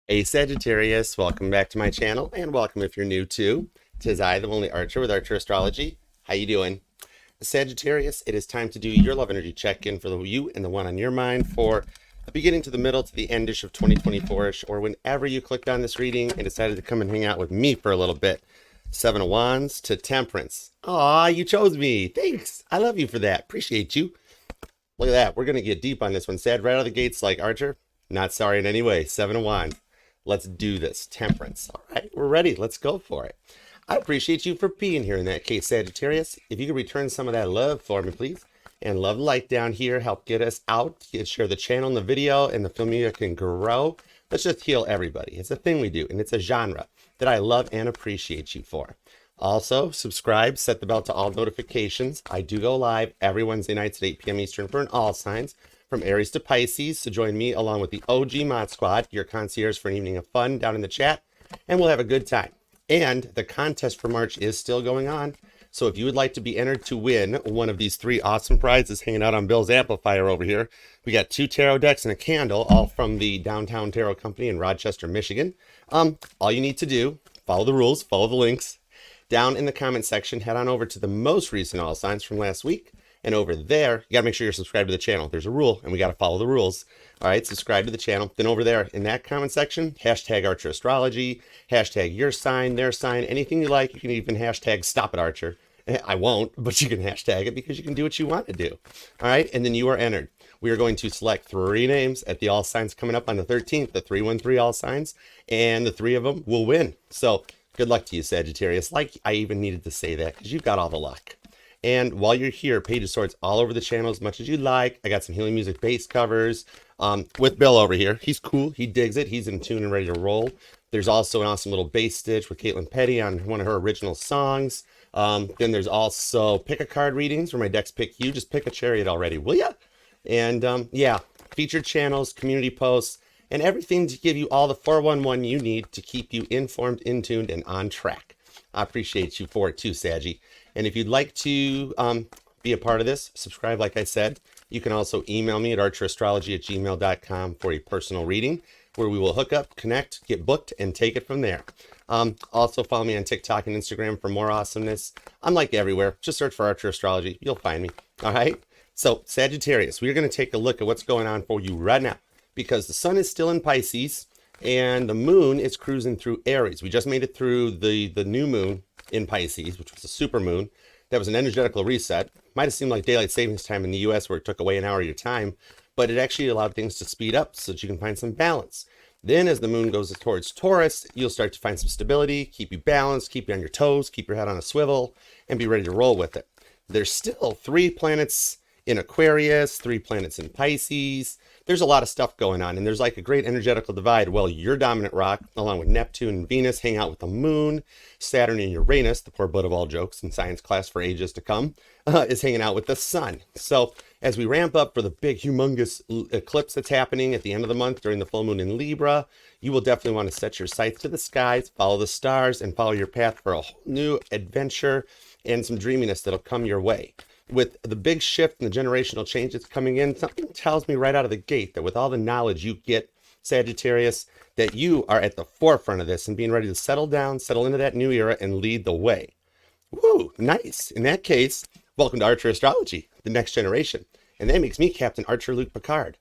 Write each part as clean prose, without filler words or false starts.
Hey Sagittarius, welcome back to my channel, and welcome if you're new too. 'Tis I, the only Archer with Archer Astrology. How you doing? Sagittarius, it is time to do your love energy check-in for the you and the one on your mind for the beginning to the middle to the endish of 2024ish, or whenever you clicked on this reading and decided to come and hang out with me for a little bit. Seven of Wands to Temperance. Aw, you chose me. Thanks. I love you for that. Appreciate you. Look at that. We're going to get deep on this one. Sad right out of the gates like Archer. Not sorry in any way. Seven of Wands. Let's do this. Temperance. All right, we're ready. Let's go for it. I appreciate you for being here in that case, Sagittarius. If you could return some of that love for me, please. And love light down here. Help get us out. Share the channel and the video, and the film media can grow. Let's just heal everybody. It's a thing we do, and it's a genre that I love and appreciate you for. Also, subscribe, set the bell to all notifications. I do go live every Wednesday nights at 8 p.m. Eastern for an all signs. From Aries to Pisces, so join me along with the OG Mod Squad, your concierge for an evening of fun down in the chat, and we'll have a good time. And the contest for March is still going on, so if you would like to be entered to win one of these three awesome prizes hanging out on Bill's amplifier over here, we got 2 tarot decks and a candle, all from the Downtown Tarot Company in Rochester, Michigan. All you need to do, follow the rules, follow the links. Down in the comment section, head on over to the most recent all signs from last week. And over there, you got to make sure you're subscribed to the channel. There's a rule, and we got to follow the rules. All right, subscribe to the channel. Then over there in that comment section, hashtag Archer Astrology, hashtag your sign, their sign, anything you like. You can even hashtag Stop It Archer. I won't, but you can hashtag it because you can do what you want to do. All right, and then you are entered. We are going to select 3 names at the all signs coming up on the 13th, the 313 all signs, and the 3 of them will win. So good luck to you, Sagittarius. Like I even needed to say that because you've got all the luck. And while you're here, Page of Swords all over the channel as much as you like. I got some healing music bass covers with Bill over here. He's cool. He digs it. He's in tune and ready to roll. There's also an awesome little bass stitch with Caitlin Petty on one of her original songs. Then there's also pick a card readings where my decks pick you. Just pick a chariot already, will ya? And yeah, featured channels, community posts, and everything to give you all the 411 you need to keep you informed, in tuned, and on track. I appreciate you for it too, Saggy. And if you'd like to be a part of this, subscribe, like I said. You can also email me at archerastrology@gmail.com for a personal reading where we will hook up, connect, get booked, and take it from there. Also, follow me on TikTok and Instagram for more awesomeness. I'm like everywhere. Just search for Archer Astrology. You'll find me. All right? So, Sagittarius, we're going to take a look at what's going on for you right now because the sun is still in Pisces and the moon is cruising through Aries. We just made it through the new moon in Pisces, which was a super moon. That was an energetical reset. Might have seemed like daylight savings time in the US where it took away an hour of your time, but it actually allowed things to speed up so that you can find some balance. Then as the moon goes towards Taurus, you'll start to find some stability, keep you balanced, keep you on your toes, keep your head on a swivel, and be ready to roll with it. There's still 3 planets in Aquarius, 3 planets in Pisces. There's a lot of stuff going on, and there's like a great energetical divide. Well, your dominant rock, along with Neptune and Venus, hang out with the moon. Saturn and Uranus, the poor butt of all jokes in science class for ages to come, is hanging out with the sun. So as we ramp up for the big, humongous eclipse that's happening at the end of the month during the full moon in Libra, you will definitely want to set your sights to the skies, follow the stars, and follow your path for a whole new adventure and some dreaminess that'll come your way. With the big shift and the generational change that's coming in, something tells me right out of the gate that with all the knowledge you get, Sagittarius, that you are at the forefront of this and being ready to settle down, settle into that new era, and lead the way. Woo, nice. In that case, welcome to Archer Astrology, the next generation. And that makes me Captain Archer Luke Picard.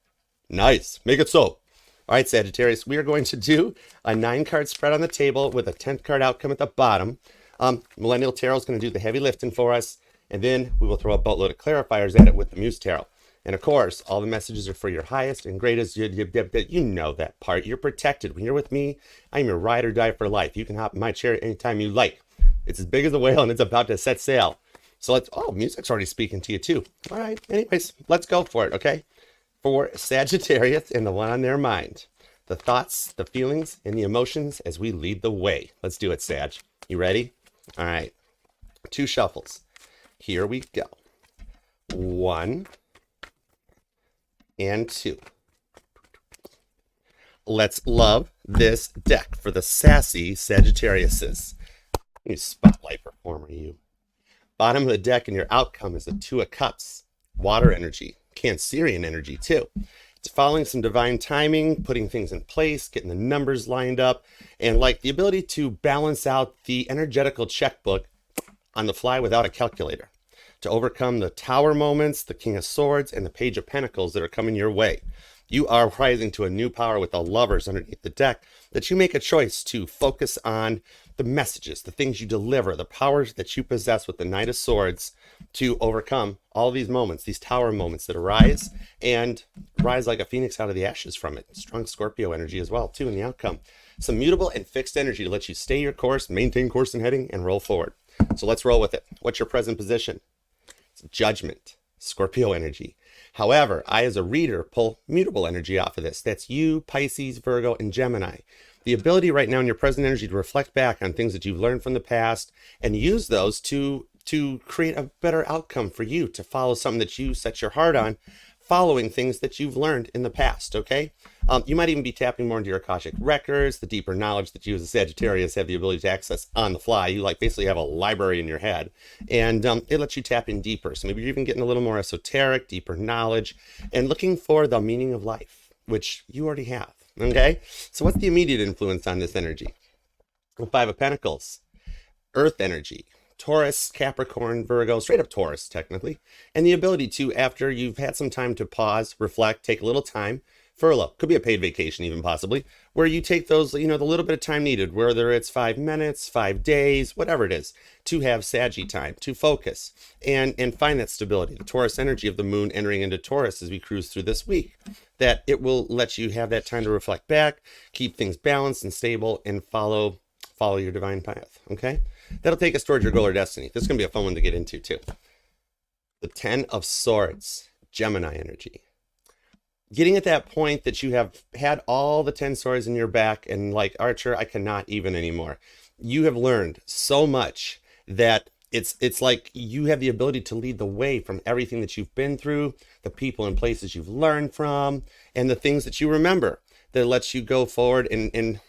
Nice. Make it so. All right, Sagittarius, we are going to do a 9-card spread on the table with a 10th card outcome at the bottom. Millennial Tarot is going to do the heavy lifting for us. And then we will throw a boatload of clarifiers at it with the Muse Tarot. And of course, all the messages are for your highest and greatest. You know that part. You're protected. When you're with me, I'm your ride or die for life. You can hop in my chair anytime you like. It's as big as a whale and it's about to set sail. So music's already speaking to you too. All right. Anyways, let's go for it, okay? For Sagittarius and the one on their mind. The thoughts, the feelings, and the emotions as we lead the way. Let's do it, Sag. You ready? All right. 2 shuffles. Here we go. 1 and 2. Let's love this deck for the sassy Sagittariuses. You spotlight performer, you. Bottom of the deck and your outcome is the 2 of Cups. Water energy. Cancerian energy, too. following some divine timing, putting things in place, getting the numbers lined up, and like the ability to balance out the energetical checkbook on the fly without a calculator, to overcome the Tower moments, the King of Swords, and the Page of Pentacles that are coming your way. You are rising to a new power with the Lovers underneath the deck, that you make a choice to focus on the messages, the things you deliver, the powers that you possess with the Knight of Swords to overcome all these moments, these Tower moments that arise, and rise like a phoenix out of the ashes from it. Strong Scorpio energy as well, too, in the outcome. Some mutable and fixed energy to let you stay your course, maintain course and heading, and roll forward. So let's roll with it. What's your present position? It's Judgment, Scorpio energy. However, I, as a reader, pull mutable energy off of this. That's you, Pisces, Virgo, and Gemini. The ability right now in your present energy to reflect back on things that you've learned from the past and use those to create a better outcome for you, to follow something that you set your heart on, following things that you've learned in the past, okay? You might even be tapping more into your Akashic records, the deeper knowledge that you as a Sagittarius have the ability to access on the fly. You like basically have a library in your head, and it lets you tap in deeper. So maybe you're even getting a little more esoteric, deeper knowledge, and looking for the meaning of life, which you already have, okay? So what's the immediate influence on this energy? Well, Five of Pentacles, Earth energy. Taurus, Capricorn, Virgo, straight up Taurus, technically. And the ability to, after you've had some time to pause, reflect, take a little time, furlough, could be a paid vacation even possibly, where you take those, the little bit of time needed, whether it's 5 minutes, 5 days, whatever it is, to have Saggy time, to focus and find that stability. The Taurus energy of the moon entering into Taurus as we cruise through this week, that it will let you have that time to reflect back, keep things balanced and stable, and follow your divine path, okay? That'll take us towards your goal or destiny. This is going to be a fun one to get into, too. The 10 of Swords, Gemini energy. Getting at that point that you have had all the 10 swords in your back and like, Archer, I cannot even anymore. You have learned so much that it's like you have the ability to lead the way from everything that you've been through, the people and places you've learned from, and the things that you remember that lets you go forward and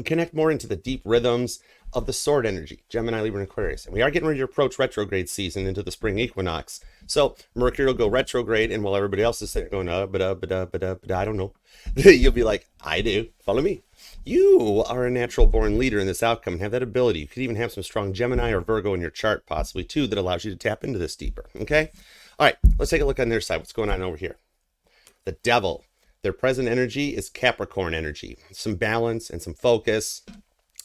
connect more into the deep rhythms of the sword energy, Gemini, Libra, and Aquarius. And we are getting ready to approach retrograde season into the spring equinox. So Mercury will go retrograde, and while everybody else is sitting going, I don't know, you'll be like, I do. Follow me. You are a natural born leader in this outcome and have that ability. You could even have some strong Gemini or Virgo in your chart, possibly too, that allows you to tap into this deeper. Okay? All right, let's take a look on their side. What's going on over here? The Devil. Their present energy is Capricorn energy. Some balance and some focus.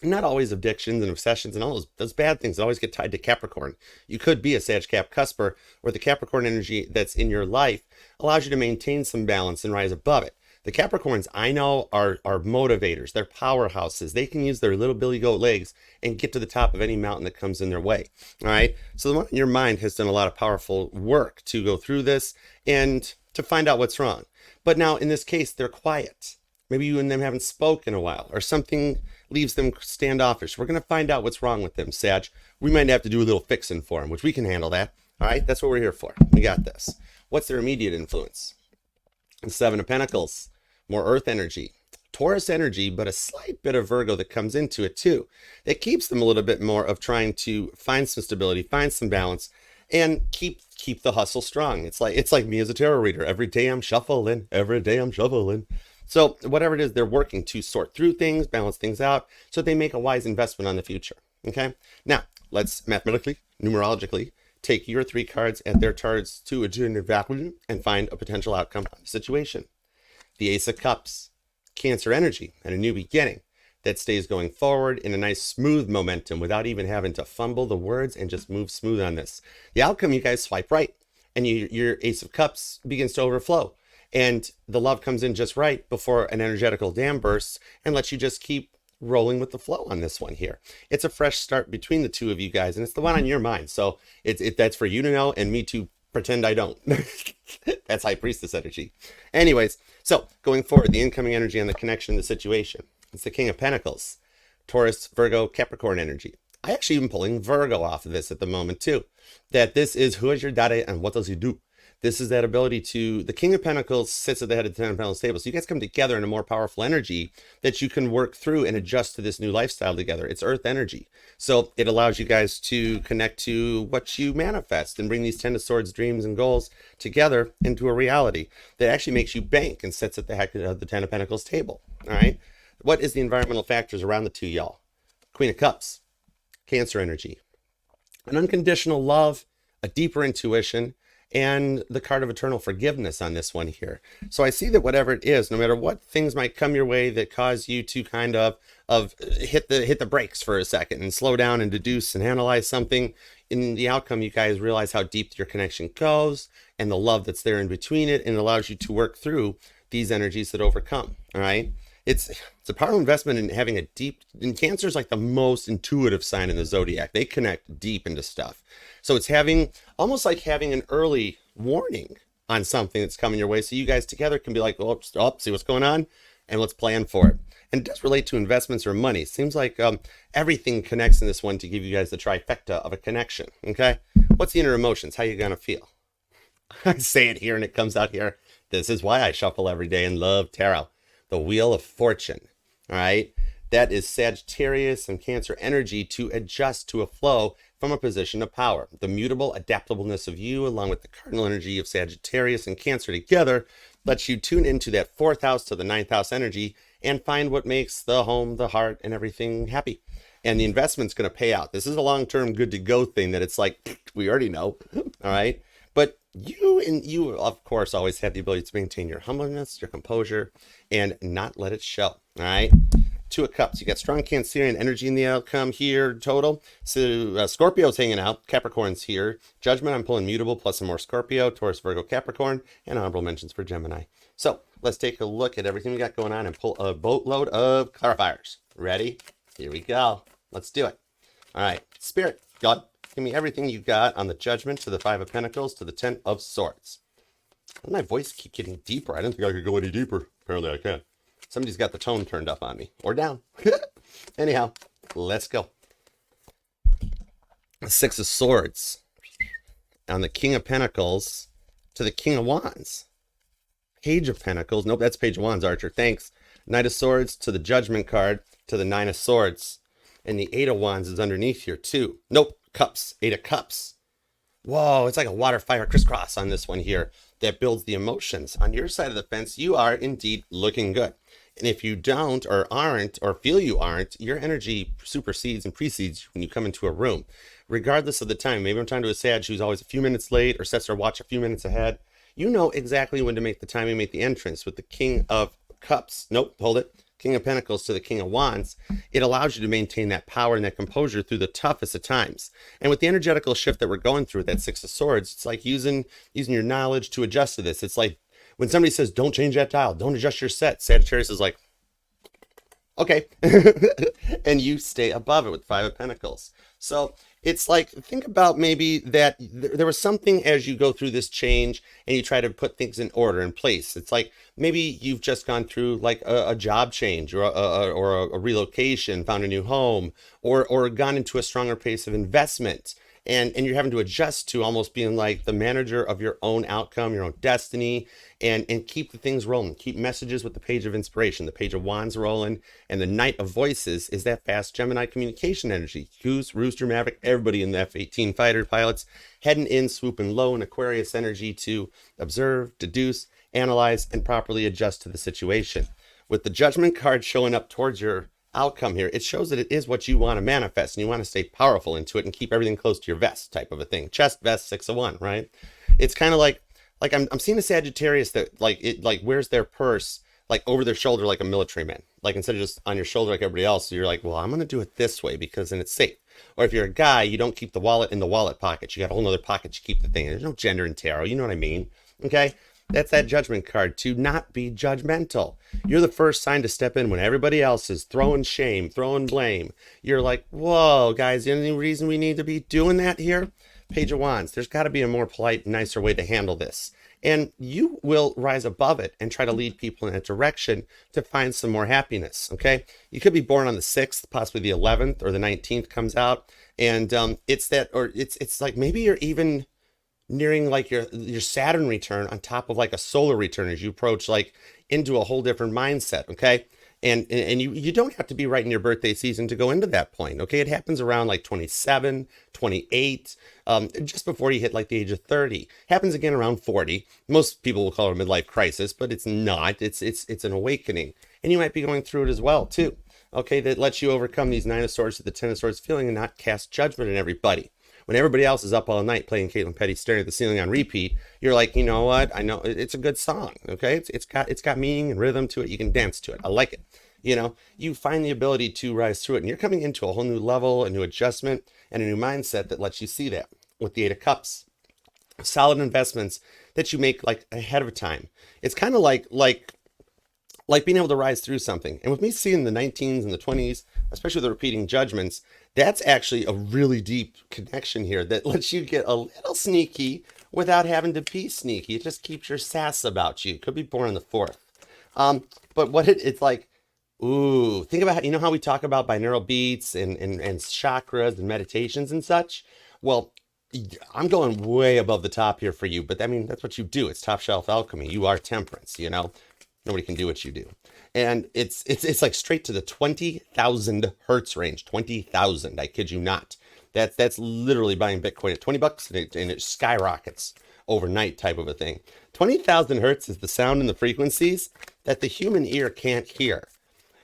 Not always addictions and obsessions and all those bad things that always get tied to Capricorn. You could be a Sag Cap cusper, where the Capricorn energy that's in your life allows you to maintain some balance and rise above it. The Capricorns I know are motivators. They're powerhouses. They can use their little billy goat legs and get to the top of any mountain that comes in their way. All right. So the one in your mind has done a lot of powerful work to go through this and to find out what's wrong. But now in this case, they're quiet. Maybe you and them haven't spoken in a while, or something leaves them standoffish. We're going to find out what's wrong with them, Sag. We might have to do a little fixing for them, which we can handle that. All right, that's what we're here for. We got this. What's their immediate influence? The Seven of Pentacles, more Earth energy. Taurus energy, but a slight bit of Virgo that comes into it too. It keeps them a little bit more of trying to find some stability, find some balance, and keep the hustle strong. It's like me as a tarot reader. Every day I'm shuffling. So whatever it is, they're working to sort through things, balance things out, so they make a wise investment on the future. Okay. Now let's mathematically, numerologically, take your 3 cards at their cards to a vacuum and find a potential outcome on the situation. The Ace of Cups, Cancer energy and a new beginning that stays going forward in a nice smooth momentum without even having to fumble the words and just move smooth on this. The outcome, you guys swipe right and your Ace of Cups begins to overflow and the love comes in just right before an energetical dam bursts and lets you just keep rolling with the flow on this one here. It's a fresh start between the two of you guys and it's the one on your mind. So that's for you to know and me to pretend I don't. That's High Priestess energy. Anyways, so going forward, the incoming energy and the connection, the situation. It's the King of Pentacles, Taurus, Virgo, Capricorn energy. I actually am pulling Virgo off of this at the moment too. That this is who is your daddy and what does he do? This is that ability to, the King of Pentacles sits at the head of the Ten of Pentacles table. So you guys come together in a more powerful energy that you can work through and adjust to this new lifestyle together. It's earth energy. So it allows you guys to connect to what you manifest and bring these Ten of Swords dreams and goals together into a reality that actually makes you bank and sits at the head of the Ten of Pentacles table. All right. What is the environmental factors around the two, y'all? Queen of Cups, Cancer energy, an unconditional love, a deeper intuition, and the card of eternal forgiveness on this one here. So I see that whatever it is, no matter what things might come your way that cause you to kind of hit the brakes for a second and slow down and deduce and analyze something, in the outcome, you guys realize how deep your connection goes and the love that's there in between it, and it allows you to work through these energies that overcome. All right. It's a powerful investment in having a deep, and Cancer is like the most intuitive sign in the zodiac. They connect deep into stuff. So it's almost like having an early warning on something that's coming your way. So you guys together can be like, oh, see what's going on, and let's plan for it. And it does relate to investments or money. It seems like everything connects in this one to give you guys the trifecta of a connection. Okay. What's the inner emotions? How you going to feel? I say it here and it comes out here. This is why I shuffle every day and love tarot. The Wheel of Fortune, all right? That is Sagittarius and Cancer energy to adjust to a flow from a position of power. The mutable adaptableness of you, along with the cardinal energy of Sagittarius and Cancer together, lets you tune into that 4th house to the 9th house energy and find what makes the home, the heart, and everything happy. And the investment's going to pay out. This is a long-term good-to-go thing that it's like, we already know, all right? But you, of course, always have the ability to maintain your humbleness, your composure, and not let it show. All right. 2 of Cups. You got strong Cancerian energy in the outcome here total. So Scorpio's hanging out. Capricorn's here. Judgment, I'm pulling mutable plus some more Scorpio, Taurus, Virgo, Capricorn, and honorable mentions for Gemini. So let's take a look at everything we got going on and pull a boatload of clarifiers. Ready? Here we go. Let's do it. All right. Spirit, God, give me everything you got on the Judgment to the 5 of Pentacles to the 10 of Swords. My voice keeps getting deeper. I didn't think I could go any deeper. Apparently I can. Somebody's got the tone turned up on me. Or down. Anyhow, let's go. The 6 of Swords on the King of Pentacles to the King of Wands. Page of Pentacles. Nope, that's Page of Wands, Archer. Thanks. Knight of Swords to the Judgment card to the 9 of Swords. And the 8 of Wands is underneath here too. Nope. Cups. 8 of Cups. Whoa, it's like a water fire crisscross on this one here that builds the emotions. On your side of the fence, you are indeed looking good. And if you don't or aren't or feel you aren't, your energy supersedes and precedes when you come into a room, regardless of the time. Maybe I'm talking to a Sag who's always a few minutes late or sets their watch a few minutes ahead. You know exactly when to make the time and make the entrance. With the King of Cups, nope, hold it. King of Pentacles to the King of Wands, it allows you to maintain that power and that composure through the toughest of times. And with the energetical shift that we're going through with that 6 of Swords, it's like using your knowledge to adjust to this. It's like when somebody says, don't change that dial, don't adjust your set, Sagittarius is like, okay. And you stay above it with 5 of Pentacles. So it's like, think about maybe that there was something as you go through this change and you try to put things in order, in place. It's like maybe you've just gone through like a job change or a relocation, found a new home, or gone into a stronger pace of investment. And you're having to adjust to almost being like the manager of your own outcome, your own destiny, and keep the things rolling. Keep messages with the Page of Inspiration, the Page of Wands rolling, and the Knight of Voices is that fast Gemini communication energy. Goose, Rooster, Maverick, everybody in the F-18 fighter pilots heading in, swooping low in Aquarius energy to observe, deduce, analyze, and properly adjust to the situation. With the Judgment card showing up towards your outcome here, it shows that it is what you want to manifest, and you want to stay powerful into it and keep everything close to your vest type of a thing. Chest, vest, 6 of 1, right? It's kind of like I'm seeing a Sagittarius that like wears their purse like over their shoulder like a military man. Like instead of just on your shoulder like everybody else, so you're like, well, I'm going to do it this way because then it's safe. Or if you're a guy, you don't keep the wallet in the wallet pocket. You got a whole other pocket you keep the thing. There's no gender in tarot. You know what I mean? Okay? That's that Judgment card, to not be judgmental. You're the first sign to step in when everybody else is throwing shame, throwing blame. You're like, whoa, guys, the only reason we need to be doing that here? Page of Wands. There's got to be a more polite, nicer way to handle this. And you will rise above it and try to lead people in that direction to find some more happiness, okay? You could be born on the 6th, possibly the 11th or the 19th comes out. And it's that, or it's like maybe you're even nearing like your Saturn return on top of like a solar return as you approach like into a whole different mindset. Okay. And you don't have to be right in your birthday season to go into that point. Okay. It happens around like 27, 28, just before you hit like the age of 30. Happens again around 40. Most people will call it a midlife crisis, but it's not. It's an awakening. And you might be going through it as well too. Okay. That lets you overcome these Nine of Swords to the Ten of Swords feeling and not cast judgment on everybody. When everybody else is up all night playing Caitlin Petty staring at the ceiling on repeat, you're like, you know what? I know it's a good song. Okay. It's got meaning and rhythm to it. You can dance to it. I like it. You find the ability to rise through it, and you're coming into a whole new level, a new adjustment, and a new mindset that lets you see that with the Eight of Cups. Solid investments that you make like ahead of time. It's kind of like being able to rise through something. And with me seeing the 19s and the 20s, especially the repeating judgments, that's actually a really deep connection here that lets you get a little sneaky without having to be sneaky. It just keeps your sass about you. Could be born in the fourth. But what it's like, ooh, think about how we talk about binaural beats and chakras and meditations and such. Well, I'm going way above the top here for you, but I mean, that's what you do. It's top shelf alchemy. You are temperance, Nobody can do what you do. And it's like straight to the 20,000 hertz range. 20,000, I kid you not. That's literally buying Bitcoin at $20 and it skyrockets overnight type of a thing. 20,000 hertz is the sound and the frequencies that the human ear can't hear.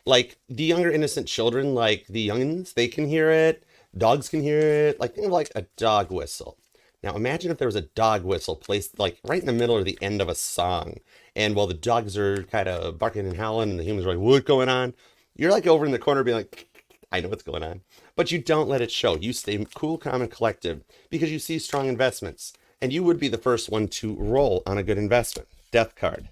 Like the younger innocent children, like the youngins, they can hear it. Dogs can hear it. Like think of like a dog whistle. Now imagine if there was a dog whistle placed like right in the middle or the end of a song. And while the dogs are kind of barking and howling and the humans are like, what's going on? You're like over in the corner being like, I know what's going on. But you don't let it show. You stay cool, calm, and collective because you see strong investments. And you would be the first one to roll on a good investment. Death card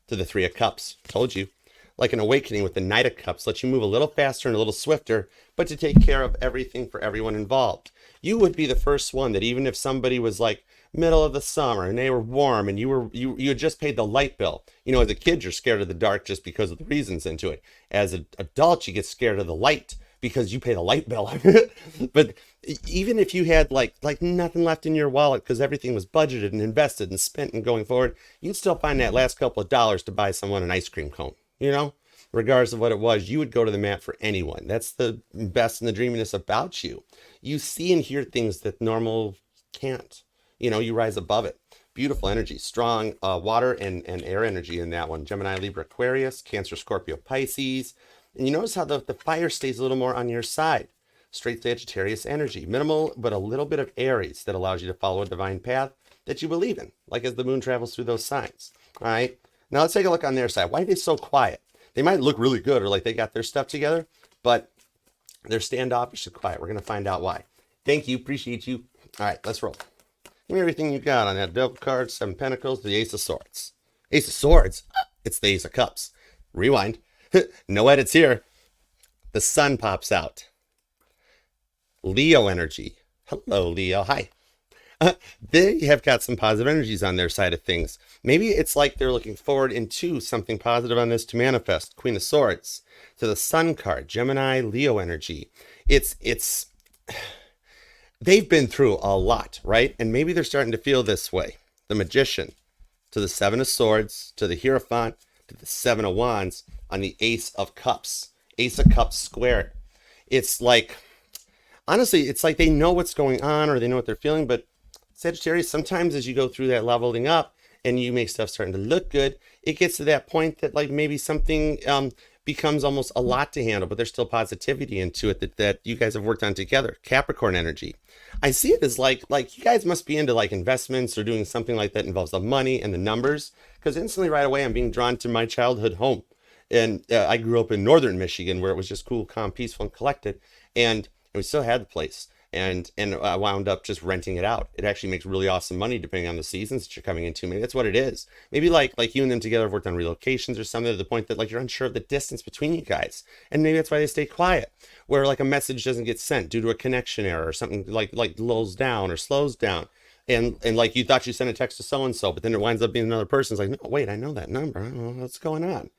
to the Three of Cups. Told you. Like an awakening with the Knight of Cups lets you move a little faster and a little swifter, but to take care of everything for everyone involved. You would be the first one that even if somebody was like middle of the summer and they were warm and you had just paid the light bill. As a kid, you're scared of the dark just because of the reasons into it. As an adult, you get scared of the light because you pay the light bill. But even if you had like nothing left in your wallet because everything was budgeted and invested and spent and going forward, you'd still find that last couple of dollars to buy someone an ice cream cone. Regardless of what it was, you would go to the mat for anyone. That's the best and the dreaminess about you. You see and hear things that normal can't. You rise above it. Beautiful energy, strong water and air energy in that one. Gemini, Libra, Aquarius, Cancer, Scorpio, Pisces. And you notice how the fire stays a little more on your side. Straight Sagittarius energy. Minimal, but a little bit of Aries that allows you to follow a divine path that you believe in, like as the moon travels through those signs. All right. Now let's take a look on their side. Why are they so quiet? They might look really good or like they got their stuff together, but they're standoffish and quiet. We're going to find out why. Thank you. Appreciate you. All right, let's roll. Give me everything you got on that Devil card, Seven Pentacles, the Ace of Swords. Ace of Swords? It's the Ace of Cups. Rewind. No edits here. The sun pops out. Leo energy. Hello, Leo. Hi. They have got some positive energies on their side of things. Maybe it's like they're looking forward into something positive on this to manifest. Queen of Swords to the Sun card, Gemini, Leo energy. It's they've been through a lot, right? And maybe they're starting to feel this way. The Magician to the Seven of Swords, to the Hierophant, to the Seven of Wands on the Ace of Cups. Ace of Cups squared. It's like, honestly, it's like they know what's going on or they know what they're feeling, but Sagittarius, sometimes as you go through that leveling up and you make stuff starting to look good, it gets to that point that like maybe something becomes almost a lot to handle, but there's still positivity into it that you guys have worked on together. Capricorn energy. I see it as like you guys must be into like investments or doing something like that involves the money and the numbers, because instantly right away I'm being drawn to my childhood home. And I grew up in northern Michigan where it was just cool, calm, peaceful, and collected. And we still had the place. And I wound up just renting it out. It actually makes really awesome money depending on the seasons that you're coming into. Maybe that's what it is. Maybe like you and them together have worked on relocations or something to the point that like you're unsure of the distance between you guys. And maybe that's why they stay quiet, where like a message doesn't get sent due to a connection error or something like lulls down or slows down. And like you thought you sent a text to so-and-so, but then it winds up being another person. It's like, no, wait, I know that number. I don't know what's going on.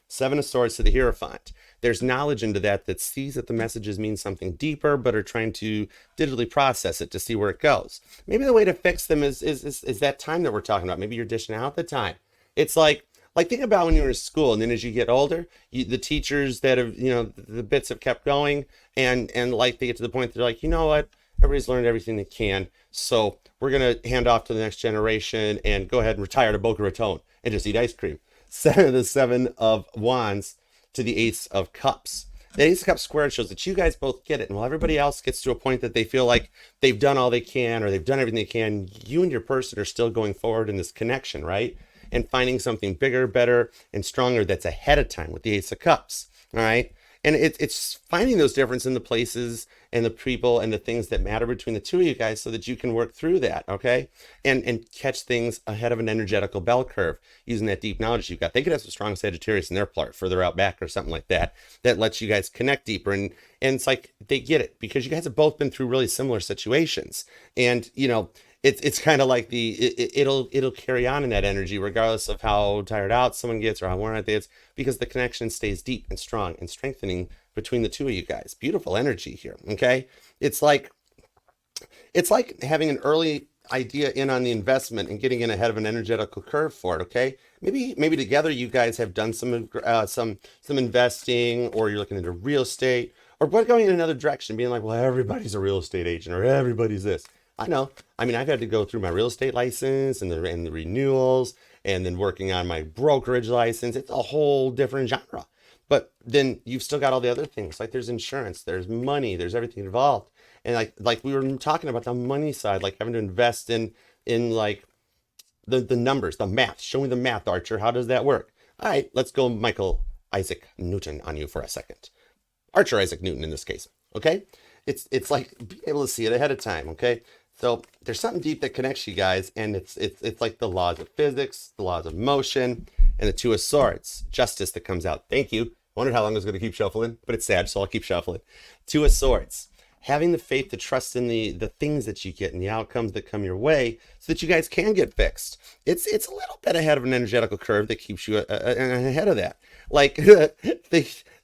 Seven of Swords to the Hierophant. there's knowledge into that sees that the messages mean something deeper, but are trying to digitally process it to see where it goes. Maybe the way to fix them is that time that we're talking about. Maybe you're dishing out the time. It's like think about when you were in school, and then as you get older, the teachers that have, the bits have kept going, and like they get to the point they're like, you know what, everybody's learned everything they can, so we're gonna hand off to the next generation and go ahead and retire to Boca Raton and just eat ice cream. The Seven of Wands to the Ace of Cups. The Ace of Cups square shows that you guys both get it, and while everybody else gets to a point that they feel like they've done all they can or they've done everything they can, you and your person are still going forward in this connection, right? And finding something bigger, better, and stronger that's ahead of time with the Ace of Cups, all right? And it's finding those differences in the places and the people and the things that matter between the two of you guys so that you can work through that, okay? And catch things ahead of an energetical bell curve using that deep knowledge you've got. They could have some strong Sagittarius in their part further out back or something like that lets you guys connect deeper. And it's like they get it because you guys have both been through really similar situations. And, it's kind of like it'll carry on in that energy regardless of how tired out someone gets or how worn out they get, because the connection stays deep and strong and strengthening between the two of you guys. Beautiful energy here, okay? It's like having an early idea in on the investment and getting in ahead of an energetical curve for it, okay? Maybe together you guys have done some investing, or you're looking into real estate, or going in another direction, being like, well, everybody's a real estate agent or everybody's this. I know. I mean, I've had to go through my real estate license and the renewals, and then working on my brokerage license. It's a whole different genre. But then you've still got all the other things. Like there's insurance, there's money, there's everything involved. And like we were talking about the money side, like having to invest in like the numbers, the math. Show me the math, Archer. How does that work? All right, let's go Michael Isaac Newton on you for a second. Archer Isaac Newton in this case, okay? It's like being able to see it ahead of time, okay? So there's something deep that connects you guys, and it's like the laws of physics, the laws of motion, and the Two of Swords, justice that comes out. Thank you. I wondered how long I was going to keep shuffling, but it's sad, so I'll keep shuffling. Two of Swords, having the faith to trust in the things that you get and the outcomes that come your way so that you guys can get fixed. It's a little bit ahead of an energetical curve that keeps you ahead of that. Like,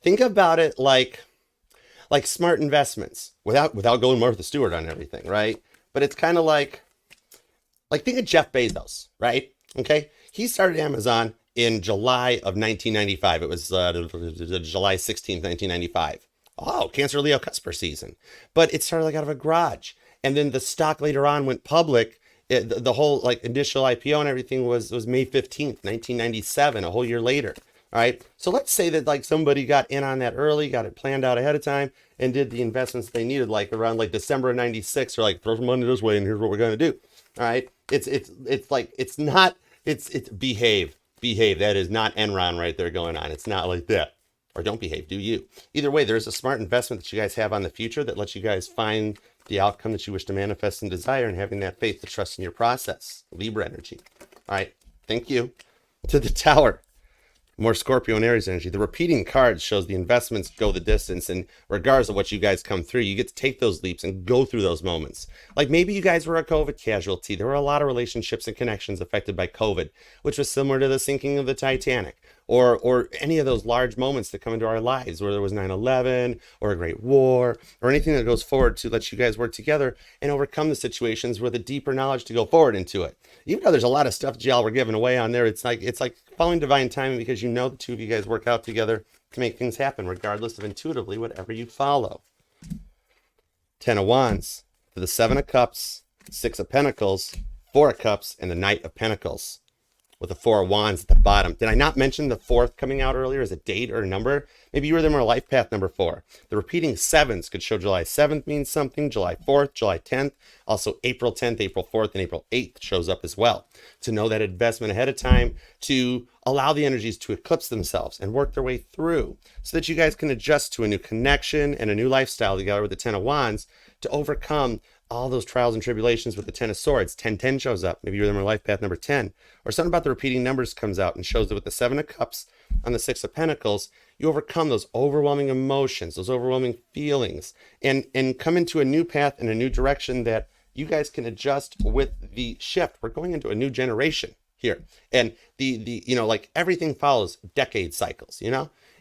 think about it like smart investments without going Martha Stewart on everything, right? But it's kind of like think of Jeff Bezos, right? Okay. He started Amazon in July of 1995. It was July 16th, 1995. Oh, Cancer Leo Cusper season. But it started like out of a garage. And then the stock later on went public. The whole like initial IPO and everything was May 15th, 1997, a whole year later. All right. So let's say that like somebody got in on that early, got it planned out ahead of time, and did the investments they needed, like around like December of 96, or like throw some money this way and here's what we're going to do. All right. It's behave. That is not Enron right there going on. It's not like that. Or don't behave, do you? Either way, there's a smart investment that you guys have on the future that lets you guys find the outcome that you wish to manifest and desire, and having that faith to trust in your process. Libra energy. All right. Thank you. To the Tower. More Scorpio and Aries energy. The repeating cards shows the investments go the distance, and regardless of what you guys come through, you get to take those leaps and go through those moments. Like maybe you guys were a COVID casualty. There were a lot of relationships and connections affected by COVID, which was similar to the sinking of the Titanic, or any of those large moments that come into our lives, where there was 9/11 or a great war or anything that goes forward to let you guys work together and overcome the situations with a deeper knowledge to go forward into it. Even though there's a lot of stuff that y'all were giving away on there, it's like following divine timing, because you know the two of you guys work out together to make things happen, regardless of intuitively whatever you follow. Ten of Wands to the Seven of Cups, Six of Pentacles, Four of Cups, and the Knight of Pentacles, with the Four of Wands at the bottom. Did I not mention the fourth coming out earlier as a date or a number? Maybe you were them or life path number 4. The repeating sevens could show July 7th means something, July 4th, July 10th. Also April 10th, April 4th, and April 8th shows up as well. To know that investment ahead of time, to allow the energies to eclipse themselves and work their way through so that you guys can adjust to a new connection and a new lifestyle together with the Ten of Wands to overcome all those trials and tribulations with the Ten of Swords. 1010 shows up. Maybe you're them or life path number 10. Or something about the repeating numbers comes out and shows that with the Seven of Cups on the Six of Pentacles, you overcome those overwhelming emotions, those overwhelming feelings, and come into a new path and a new direction that you guys can adjust with the shift. We're going into a new generation here. And the like everything follows decade cycles,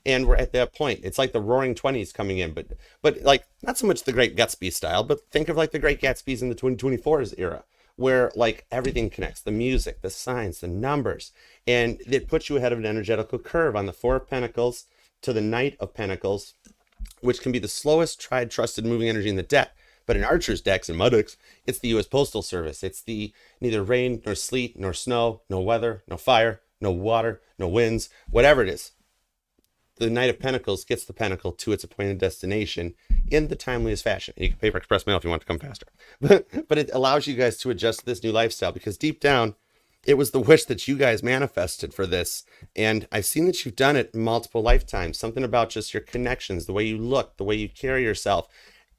And we're at that point. It's like the roaring 20s coming in, but like not so much the Great Gatsby style, but think of like the Great Gatsby's in the 2024's era, where like everything connects, the music, the signs, the numbers, and it puts you ahead of an energetical curve on the Four of Pentacles to the Knight of Pentacles, which can be the slowest, tried, trusted moving energy in the deck. But in Archer's decks and my decks, it's the U.S. Postal Service. It's the neither rain, nor sleet, nor snow, no weather, no fire, no water, no winds, whatever it is. The Knight of Pentacles gets the pentacle to its appointed destination in the timeliest fashion. You can pay for express mail if you want to come faster. But it allows you guys to adjust to this new lifestyle, because deep down, it was the wish that you guys manifested for this. And I've seen that you've done it multiple lifetimes. Something about just your connections, the way you look, the way you carry yourself.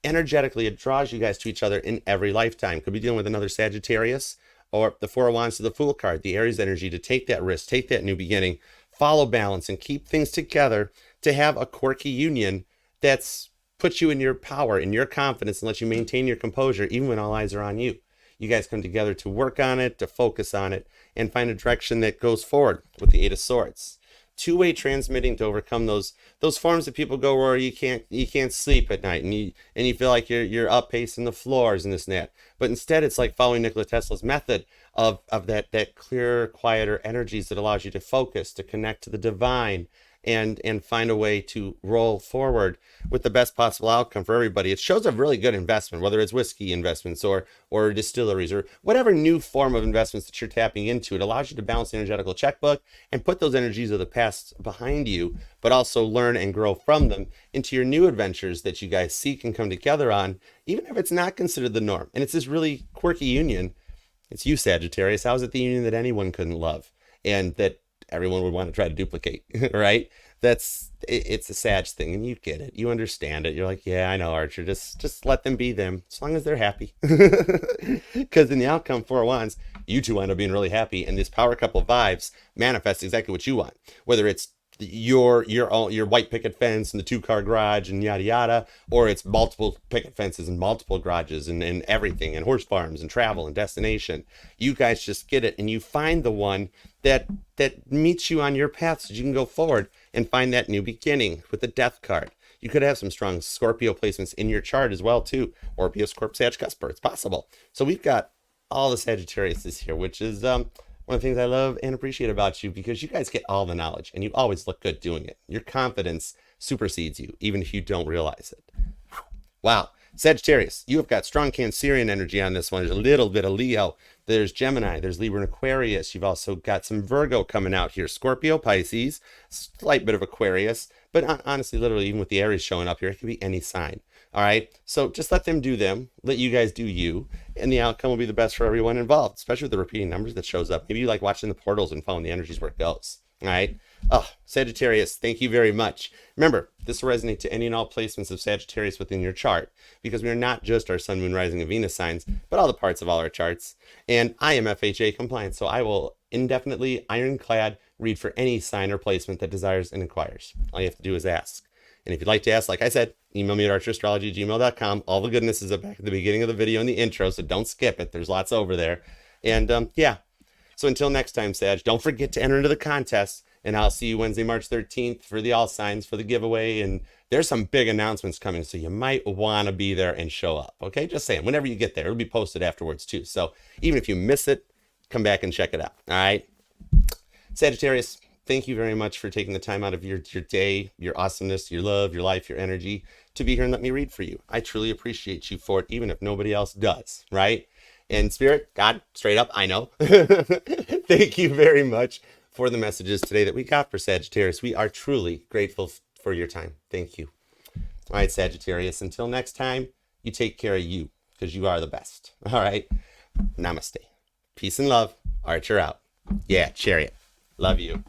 Energetically, it draws you guys to each other in every lifetime. Could be dealing with another Sagittarius, or the Four of Wands to the Fool card, the Aries energy to take that risk, take that new beginning, follow balance, and keep things together to have a quirky union that's puts you in your power, in your confidence, and lets you maintain your composure even when all eyes are on you. You guys come together to work on it, to focus on it, and find a direction that goes forward with the Eight of Swords. Two-way transmitting to overcome those forms that people go where you can't sleep at night, and you feel like you're up pacing the floors and this and that. But instead, it's like following Nikola Tesla's method of that clearer, quieter energies that allows you to focus, to connect to the divine, and find a way to roll forward with the best possible outcome for everybody. It shows a really good investment, whether it's whiskey investments or distilleries or whatever new form of investments that you're tapping into. It allows you to balance the energetical checkbook and put those energies of the past behind you, but also learn and grow from them into your new adventures that you guys seek and come together on, even if it's not considered the norm. And it's this really quirky union. It's you, Sagittarius. How is it the union that anyone couldn't love and that everyone would want to try to duplicate, right? It's a Sag thing, and you get it. You understand it. You're like, yeah, I know, Archer. Just let them be them, as long as they're happy. Because in the outcome, Four of Wands, you two end up being really happy, and this power couple vibes manifest exactly what you want. Whether it's your white picket fence and the two-car garage and yada yada, or it's multiple picket fences and multiple garages and everything, and horse farms and travel and destination. You guys just get it, and you find the one that meets you on your path so you can go forward and find that new beginning with the Death card. You could have some strong Scorpio placements in your chart as well too, or be a Scorp Sag Cusper. It's possible. So we've got all the Sagittarius here, which is one of the things I love and appreciate about you, because you guys get all the knowledge and you always look good doing it. Your confidence supersedes you, even if you don't realize it. Wow. Sagittarius, you have got strong Cancerian energy on this one. There's a little bit of Leo. There's Gemini. There's Libra and Aquarius. You've also got some Virgo coming out here. Scorpio, Pisces, slight bit of Aquarius. But honestly, literally, even with the Aries showing up here, it could be any sign. All right? So just let them do them. Let you guys do you. And the outcome will be the best for everyone involved, especially with the repeating numbers that shows up. Maybe you like watching the portals and following the energies where it goes. All right? Oh, Sagittarius, thank you very much. Remember, this will resonate to any and all placements of Sagittarius within your chart, because we are not just our Sun, Moon, Rising, and Venus signs, but all the parts of all our charts. And I am FHA compliant, so I will indefinitely, ironclad, read for any sign or placement that desires and inquires. All you have to do is ask. And if you'd like to ask, like I said, email me at archerastrology@gmail.com. All the goodness is back at the beginning of the video in the intro, so don't skip it. There's lots over there. And yeah, so until next time, Sag, don't forget to enter into the contest. And I'll see you Wednesday, March 13th for the All Signs, for the giveaway. And there's some big announcements coming, so you might want to be there and show up. Okay, just saying, whenever you get there, it'll be posted afterwards too. So even if you miss it, come back and check it out. All right. Sagittarius, thank you very much for taking the time out of your day, your awesomeness, your love, your life, your energy to be here and let me read for you. I truly appreciate you for it, even if nobody else does, right? And Spirit, God, straight up, I know. Thank you very much for the messages today that we got for Sagittarius. We are truly grateful for your time. Thank you. All right, Sagittarius, until next time, you take care of you, because you are the best. All right. Namaste. Peace and love. Archer out. Yeah, Chariot. Love you.